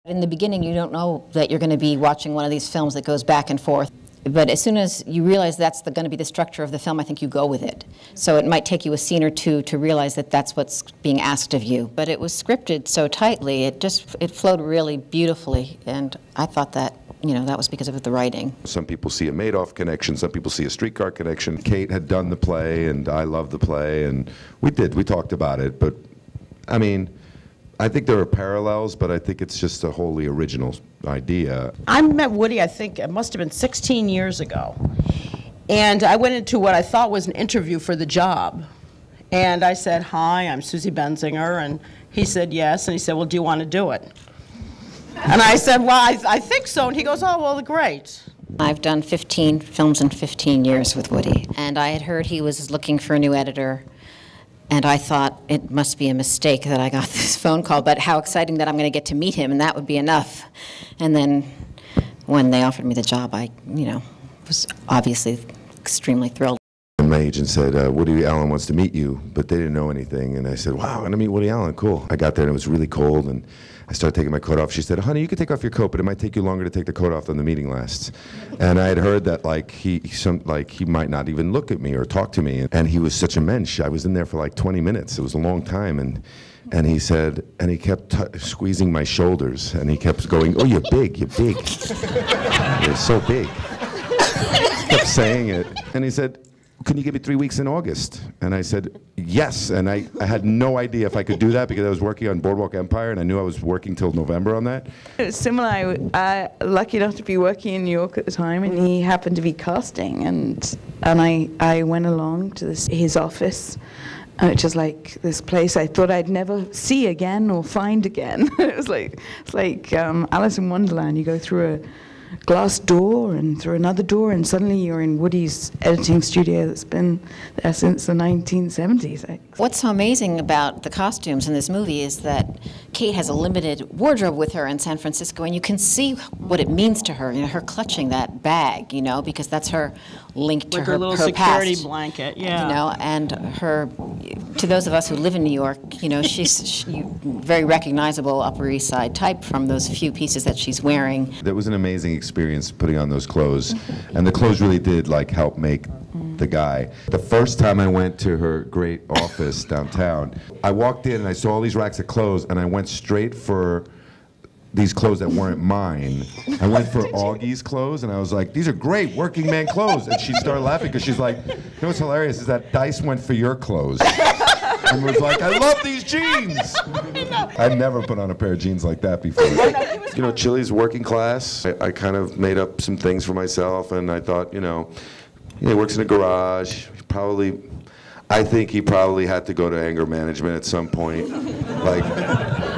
In the beginning, you don't know that you're going to be watching one of these films that goes back and forth. But as soon as you realize that's going to be the structure of the film, I think you go with it. So it might take you a scene or two to realize that that's what's being asked of you. But it was scripted so tightly, it flowed really beautifully, and I thought that, you know, that was because of the writing. Some people see a Madoff connection, some people see a Streetcar connection. Kate had done the play, and I loved the play, and we talked about it, but I mean, I think there are parallels, but I think it's just a wholly original idea. I met Woody, I think it must have been 16 years ago. And I went into what I thought was an interview for the job. And I said, "Hi, I'm Suzy Benzinger." And he said, "Yes." And he said, "Well, do you want to do it?" And I said, "Well, I think so." And he goes, "Oh, well, great." I've done 15 films in 15 years with Woody. And I had heard he was looking for a new editor. And I thought it must be a mistake that I got this phone call, but how exciting that I'm going to get to meet him, and that would be enough. And then when they offered me the job, I, you know, was obviously extremely thrilled. My agent said, Woody Allen wants to meet you, but they didn't know anything. And I said, wow, I'm going to meet Woody Allen, cool. I got there and it was really cold, and I started taking my coat off. She said, honey, you can take off your coat, but it might take you longer to take the coat off than the meeting lasts. And I had heard that like he might not even look at me or talk to me. And he was such a mensch. I was in there for like 20 minutes. It was a long time. And he said, and he kept squeezing my shoulders, and he kept going, oh, you're big, you're big. You're so big. He kept saying it. And he said, can you give me 3 weeks in August? And I said, yes. And I had no idea if I could do that because I was working on Boardwalk Empire, and I knew I was working till November on that. It was similar. I lucky enough to be working in New York at the time, and he happened to be casting, and I went along to his office, which is like this place I thought I'd never see again or find again. It's like Alice in Wonderland. You go through a glass door and through another door, and suddenly you're in Woody's editing studio that's been there since the 1970s. What's so amazing about the costumes in this movie is that Kate has a limited wardrobe with her in San Francisco, and you can see what it means to her, you know, her clutching that bag, you know, because that's her link to like her little her security past, blanket, yeah. You know, and her, to those of us who live in New York, you know, she's very recognizable Upper East Side type from those few pieces that she's wearing. That was an amazing experience putting on those clothes, and the clothes really did like help make the guy. The first time I went to her great office downtown, I walked in and I saw all these racks of clothes, and I went straight for these clothes that weren't mine. I went for Augie's clothes, and I was like, these are great working man clothes. And she started laughing because she's like, you know what's hilarious is that Dice went for your clothes. And was like, I love these jeans. I'd never put on a pair of jeans like that before. You know, Chili's working class. I kind of made up some things for myself, and I thought, you know, he works in a garage. I think he probably had to go to anger management at some point, like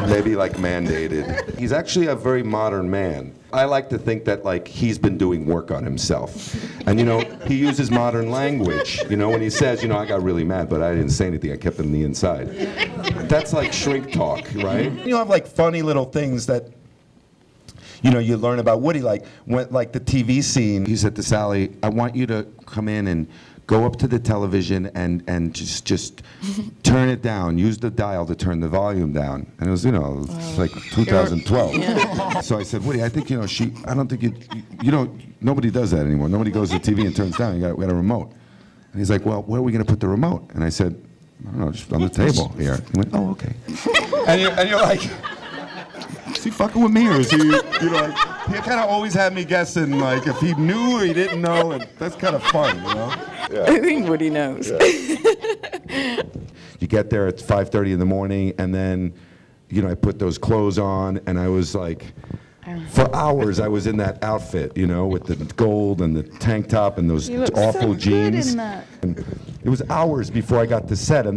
maybe like mandated. He's actually a very modern man. I like to think that like he's been doing work on himself. And you know, he uses modern language. You know, when he says, you know, I got really mad, but I didn't say anything, I kept it on the inside. That's like shrink talk, right? You have like funny little things that, you know, you learn about Woody, like when, like the TV scene. He said to Sally, I want you to come in and go up to the television and just turn it down. Use the dial to turn the volume down. And it was, you know, it's like 2012. Yeah. So I said, Woody, I think, you know, I don't think you know, nobody does that anymore. Nobody goes to TV and turns down. We got a remote. And he's like, well, where are we going to put the remote? And I said, I don't know, just on the table here. He went, oh, okay. and you're like, is he fucking with me, or is he, you know, like, he kind of always had me guessing, like, if he knew or he didn't know, and that's kind of fun, you know? Yeah. I think Woody knows. Yeah. You get there at 5:30 in the morning, and then, you know, I put those clothes on, and I was like, for hours I was in that outfit, you know, with the gold and the tank top and those awful jeans. In that. And it was hours before I got to set.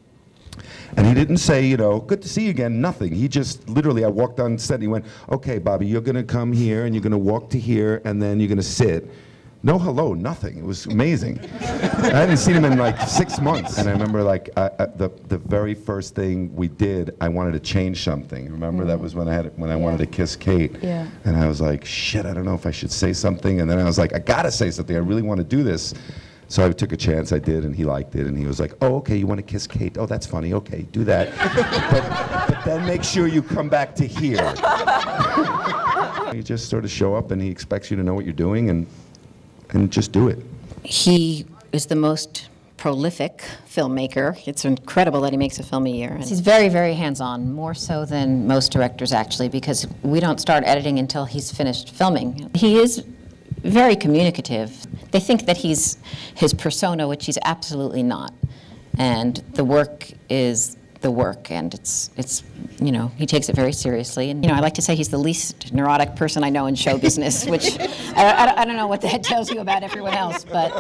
And he didn't say, you know, good to see you again, nothing. He just, literally, I walked on set and he went, okay, Bobby, you're going to come here and you're going to walk to here and then you're going to sit. No hello, nothing. It was amazing. I hadn't seen him in like 6 months. And I remember like the very first thing we did, I wanted to change something. Remember that was when I wanted to kiss Kate. Yeah. And I was like, shit, I don't know if I should say something. And then I was like, I got to say something. I really want to do this. So I took a chance, I did, and he liked it, and he was like, oh, okay, you want to kiss Kate? Oh, that's funny, okay, do that. but then make sure you come back to here. You just sort of show up, and he expects you to know what you're doing, and just do it. He is the most prolific filmmaker. It's incredible that he makes a film a year. And he's very, very hands-on, more so than most directors, actually, because we don't start editing until he's finished filming. He is very communicative. They think that he's his persona, which he's absolutely not. And the work is the work, and it's you know, he takes it very seriously. And, you know, I like to say he's the least neurotic person I know in show business, which I don't know what that tells you about everyone else, but